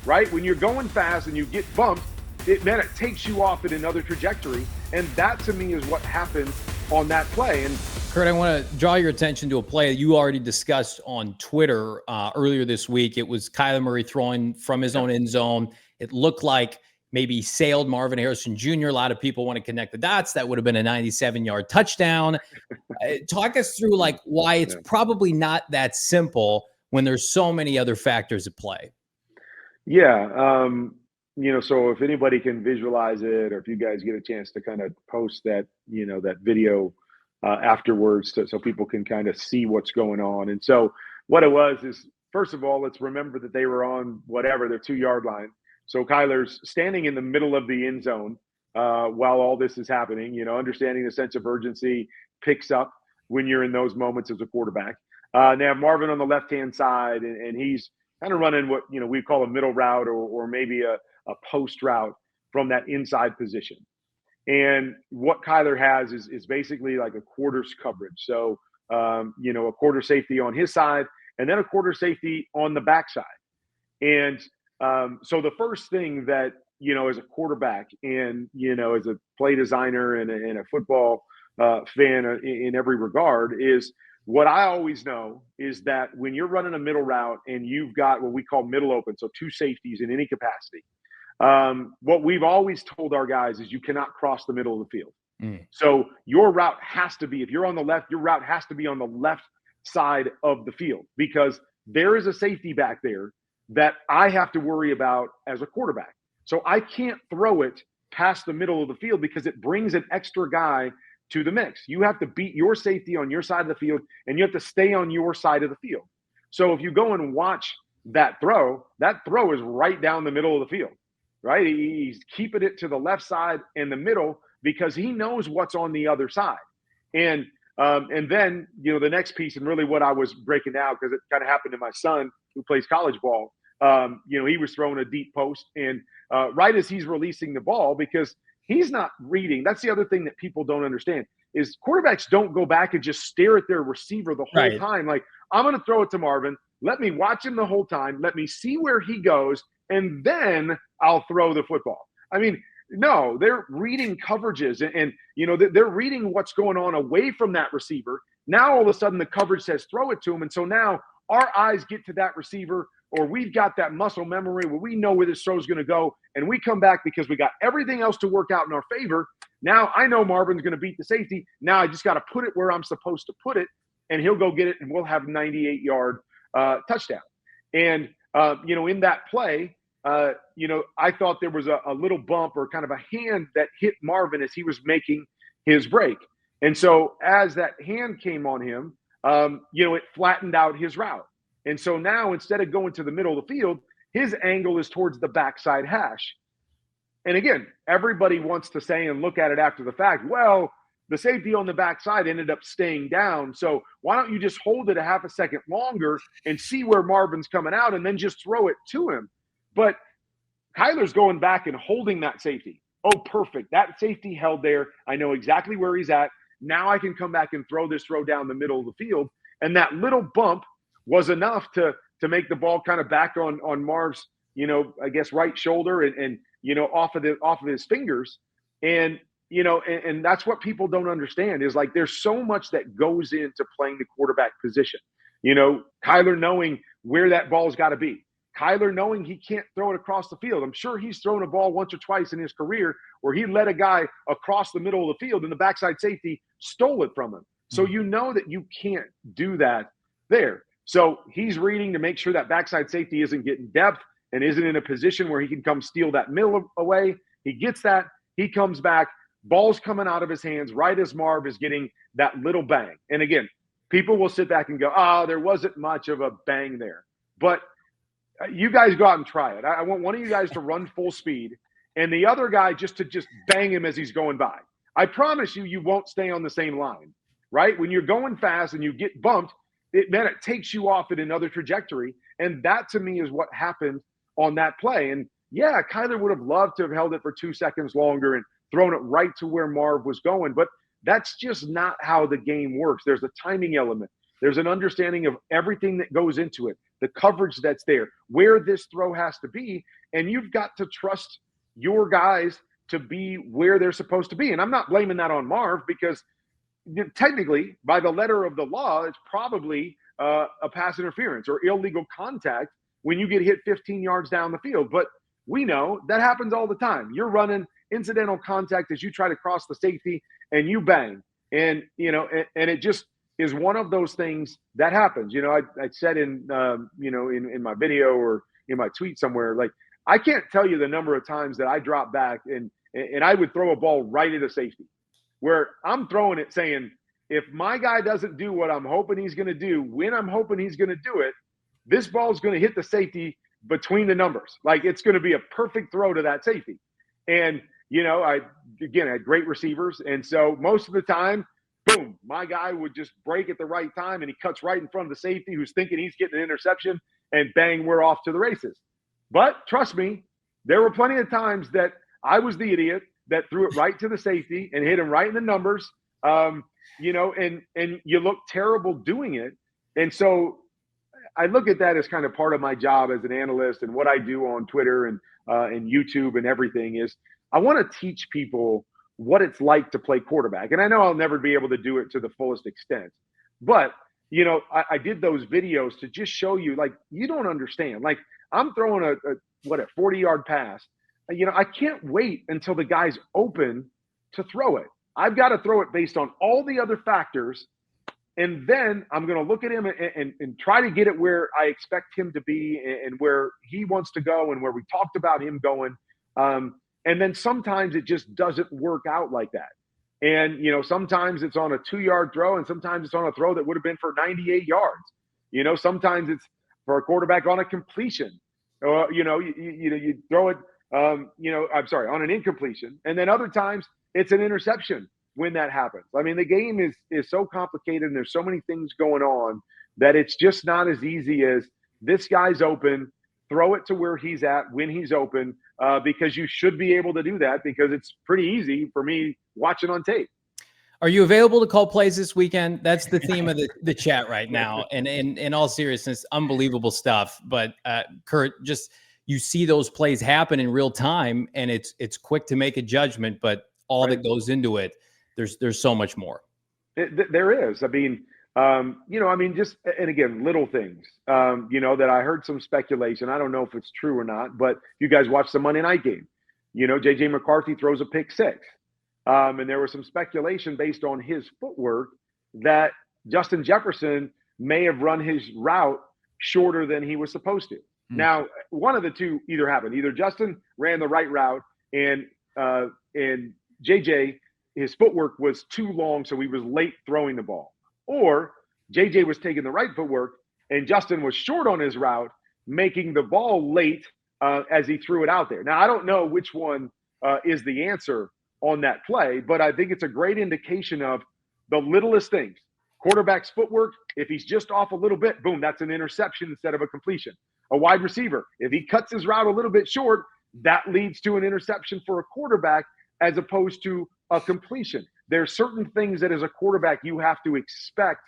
right? When you're going fast and you get bumped, it takes you off in another trajectory. And that to me is what happened on that play. And Kurt, I want to draw your attention to a play that you already discussed on Twitter earlier this week. It was Kyler Murray throwing from his own end zone. It looked like maybe sailed Marvin Harrison Jr. A lot of people want to connect the dots. That would have been a 97-yard touchdown. Talk us through like why it's probably not that simple when there's so many other factors at play. Yeah. So if anybody can visualize it, or if you guys get a chance to kind of post that, that video afterwards so people can kind of see what's going on. And so what it was is, first of all, let's remember that they were on whatever, their 2-yard line. So Kyler's standing in the middle of the end zone while all this is happening, understanding the sense of urgency picks up when you're in those moments as a quarterback. They have Marvin on the left-hand side, and he's kind of running what, we call a middle route or maybe a post route from that inside position. And what Kyler has is basically like a quarters coverage. So, a quarter safety on his side and then a quarter safety on the backside. And so the first thing that, as a quarterback and, as a play designer and a football fan in every regard is what I always know is that when you're running a middle route and you've got what we call middle open, so 2 safeties in any capacity, what we've always told our guys is you cannot cross the middle of the field. So your route has to be, if you're on the left, your route has to be on the left side of the field, because there is a safety back there that I have to worry about as a quarterback. So I can't throw it past the middle of the field because it brings an extra guy to the mix. You have to beat your safety on your side of the field, and you have to stay on your side of the field. So if you go and watch that throw is right down the middle of the field, right? He's keeping it to the left side and the middle because he knows what's on the other side. And then, the next piece, and really what I was breaking down, because it kind of happened to my son who plays college ball, he was throwing a deep post, and right as he's releasing the ball, because he's not reading. That's the other thing that people don't understand is quarterbacks don't go back and just stare at their receiver the whole time. Like, I'm going to throw it to Marvin. Let me watch him the whole time. Let me see where he goes, and then I'll throw the football. I mean, no, they're reading coverages and they're reading what's going on away from that receiver. Now, all of a sudden, the coverage says throw it to him. And so now our eyes get to that receiver, or we've got that muscle memory where we know where this throw is going to go. And we come back because we got everything else to work out in our favor. Now I know Marvin's going to beat the safety. Now I just got to put it where I'm supposed to put it, and he'll go get it, and we'll have 98-yard touchdown. And, in that play, I thought there was a little bump or kind of a hand that hit Marvin as he was making his break. And so as that hand came on him, it flattened out his route. And so now instead of going to the middle of the field, his angle is towards the backside hash. And again, everybody wants to say and look at it after the fact, well, the safety on the backside ended up staying down. So why don't you just hold it a half a second longer and see where Marvin's coming out and then just throw it to him? But Kyler's going back and holding that safety. Oh, perfect. That safety held there. I know exactly where he's at. Now I can come back and throw this throw down the middle of the field. And that little bump was enough to make the ball kind of back on Marv's, right shoulder and off of his fingers. And, and that's what people don't understand is like there's so much that goes into playing the quarterback position. Kyler knowing where that ball's got to be. Kyler knowing he can't throw it across the field. I'm sure he's thrown a ball once or twice in his career where he led a guy across the middle of the field and the backside safety stole it from him. So you know that you can't do that there. So he's reading to make sure that backside safety isn't getting depth and isn't in a position where he can come steal that middle away. He gets that. He comes back. Ball's coming out of his hands right as Marv is getting that little bang. And again, people will sit back and go, oh, there wasn't much of a bang there. But you guys go out and try it. I want one of you guys to run full speed and the other guy just bang him as he's going by. I promise you won't stay on the same line, right? When you're going fast and you get bumped, it takes you off in another trajectory. And that to me is what happened on that play. And yeah, Kyler would have loved to have held it for 2 seconds longer and thrown it right to where Marv was going. But that's just not how the game works. There's a timing element. There's an understanding of everything that goes into it. the coverage that's there, where this throw has to be. And you've got to trust your guys to be where they're supposed to be. And I'm not blaming that on Marv, because technically, by the letter of the law, it's probably a pass interference or illegal contact when you get hit 15 yards down the field. But we know that happens all the time. You're running incidental contact as you try to cross the safety and you bang. And, and it just is one of those things that happens. I said in my video or in my tweet somewhere, like, I can't tell you the number of times that I drop back and I would throw a ball right at a safety, where I'm throwing it saying, if my guy doesn't do what I'm hoping he's going to do, when I'm hoping he's going to do it, this ball is going to hit the safety between the numbers. Like, it's going to be a perfect throw to that safety. And, I had great receivers. And so most of the time, boom, my guy would just break at the right time, and he cuts right in front of the safety who's thinking he's getting an interception, and bang, we're off to the races. But trust me, there were plenty of times that I was the idiot that threw it right to the safety and hit him right in the numbers, and you look terrible doing it. And so I look at that as kind of part of my job as an analyst, and what I do on Twitter and YouTube and everything is I want to teach people what it's like to play quarterback. And I know I'll never be able to do it to the fullest extent, but I did those videos to just show you, like, you don't understand. Like, I'm throwing a 40-yard pass. I can't wait until the guy's open to throw it. I've got to throw it based on all the other factors. And then I'm going to look at him and try to get it where I expect him to be and where he wants to go and where we talked about him going. And then sometimes it just doesn't work out like that. And, sometimes it's on a 2-yard throw, and sometimes it's on a throw that would have been for 98 yards. Sometimes it's for a quarterback on a completion. You throw it, on an incompletion. And then other times it's an interception when that happens. I mean, the game is so complicated, and there's so many things going on that it's just not as easy as this guy's open, throw it to where he's at when he's open, because you should be able to do that, because it's pretty easy for me watching on tape. Are you available to call plays this weekend? That's the theme of the chat right now. And in all seriousness, unbelievable stuff. But Kurt, just you see those plays happen in real time, and it's quick to make a judgment, but all that goes into it, there's so much more. There is. I mean, just, and again, little things, that I heard some speculation. I don't know if it's true or not, but you guys watched the Monday night game. JJ McCarthy throws a pick six. And there was some speculation based on his footwork that Justin Jefferson may have run his route shorter than he was supposed to. Now, one of the two either happened. Either Justin ran the right route and JJ, his footwork was too long, so he was late throwing the ball. Or JJ was taking the right footwork and Justin was short on his route, making the ball late as he threw it out there. Now, I don't know which one is the answer on that play, but I think it's a great indication of the littlest things. Quarterback's footwork, if he's just off a little bit, boom, that's an interception instead of a completion. A wide receiver, if he cuts his route a little bit short, that leads to an interception for a quarterback as opposed to a completion. There's certain things that as a quarterback you have to expect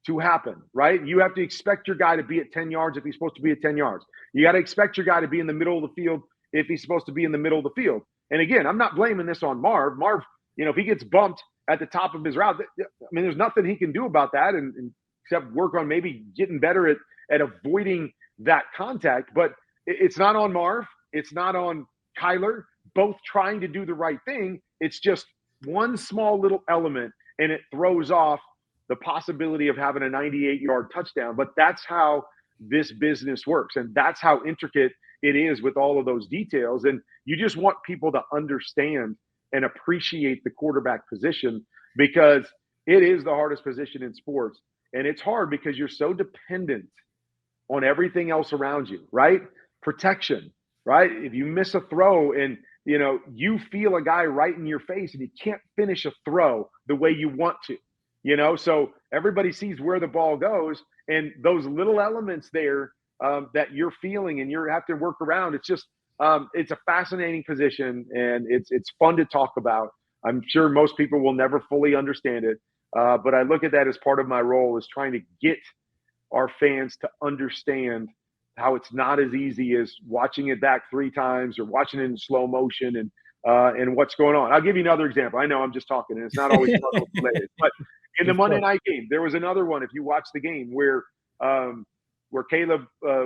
to happen, right? You have to expect your guy to be at 10 yards if he's supposed to be at 10 yards. You got to expect your guy to be in the middle of the field if he's supposed to be in the middle of the field. And again, I'm not blaming this on Marv. Marv, if he gets bumped at the top of his route, I mean, there's nothing he can do about that and except work on maybe getting better at avoiding that contact. But it's not on Marv. It's not on Kyler, both trying to do the right thing. It's just one small little element, and it throws off the possibility of having a 98-yard touchdown. But that's how this business works, and that's how intricate it is with all of those details. And you just want people to understand and appreciate the quarterback position, because it is the hardest position in sports. And it's hard because you're so dependent on everything else around you, right? Protection, right? If you miss a throw and, you feel a guy right in your face and you can't finish a throw the way you want to, so everybody sees where the ball goes, and those little elements there that you're feeling and you have to work around. It's just, it's a fascinating position, and it's fun to talk about. I'm sure most people will never fully understand it. But I look at that as part of my role, is trying to get our fans to understand how it's not as easy as watching it back 3 times or watching it in slow motion and what's going on. I'll give you another example. I know I'm just talking, and it's not always Cardinals related, but in the Monday night game, there was another one. If you watch the game where Caleb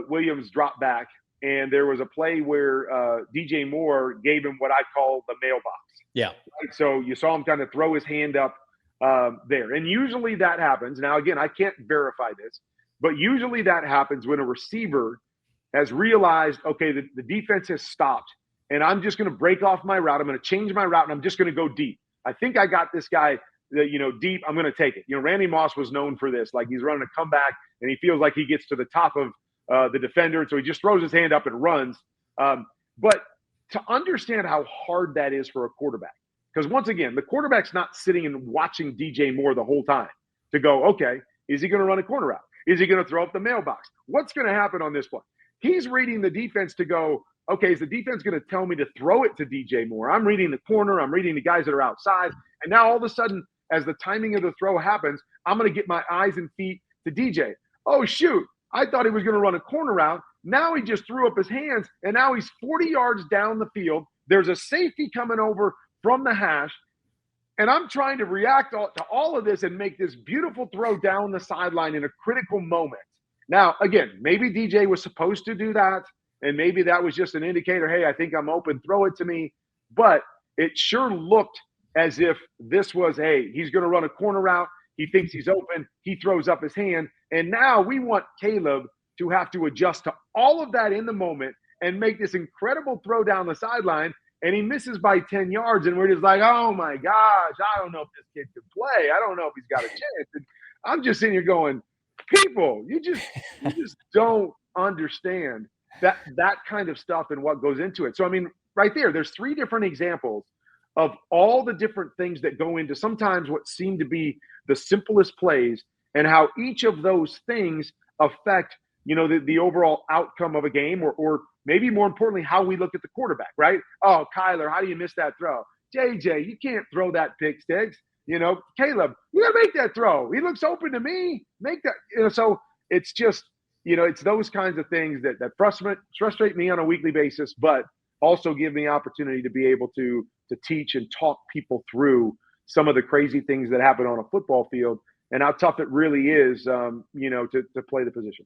Williams dropped back, and there was a play where DJ Moore gave him what I call the mailbox. Yeah. Right? So you saw him kind of throw his hand up there. And usually that happens. Now, again, I can't verify this, but usually that happens when a receiver has realized, okay, the defense has stopped, and I'm just going to break off my route. I'm going to change my route, and I'm just going to go deep. I think I got this guy, deep. I'm going to take it. Randy Moss was known for this. Like, he's running a comeback, and he feels like he gets to the top of the defender, so he just throws his hand up and runs. But to understand how hard that is for a quarterback, because once again, the quarterback's not sitting and watching DJ Moore the whole time to go, okay, is he going to run a corner route? Is he going to throw up the mailbox? What's going to happen on this play? He's reading the defense to go, okay, is the defense going to tell me to throw it to DJ Moore? I'm reading the corner. I'm reading the guys that are outside. And now all of a sudden, as the timing of the throw happens, I'm going to get my eyes and feet to DJ. Oh, shoot. I thought he was going to run a corner route. Now he just threw up his hands, and now he's 40 yards down the field. There's a safety coming over from the hash, and I'm trying to react to all of this and make this beautiful throw down the sideline in a critical moment. Now, again, maybe DJ was supposed to do that, and maybe that was just an indicator, hey, I think I'm open, throw it to me. But it sure looked as if this was, hey, he's going to run a corner route. He thinks he's open. He throws up his hand. And now we want Caleb to have to adjust to all of that in the moment and make this incredible throw down the sideline. And he misses by 10 yards. And we're just like, oh, my gosh, I don't know if this kid can play. I don't know if he's got a chance. And I'm just sitting here going, people, you just don't understand that kind of stuff and what goes into it. So, I mean, right there's 3 different examples of all the different things that go into sometimes what seem to be the simplest plays and how each of those things affect, the overall outcome of a game or maybe more importantly, how we look at the quarterback, right? Oh, Kyler, how do you miss that throw? JJ, you can't throw that pick six. Caleb, you got to make that throw. He looks open to me. Make that. So it's just, it's those kinds of things that frustrate me on a weekly basis, but also give me the opportunity to be able to teach and talk people through some of the crazy things that happen on a football field and how tough it really is, to play the position.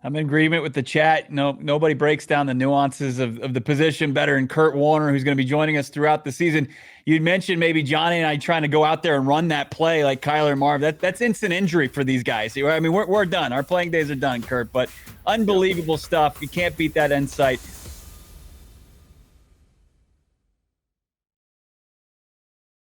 I'm in agreement with the chat. No, nobody breaks down the nuances of the position better than Kurt Warner, who's going to be joining us throughout the season. You mentioned maybe Johnny and I trying to go out there and run that play like Kyler and Marv. That's instant injury for these guys. I mean, we're done. Our playing days are done, Kurt. But unbelievable stuff. You can't beat that insight.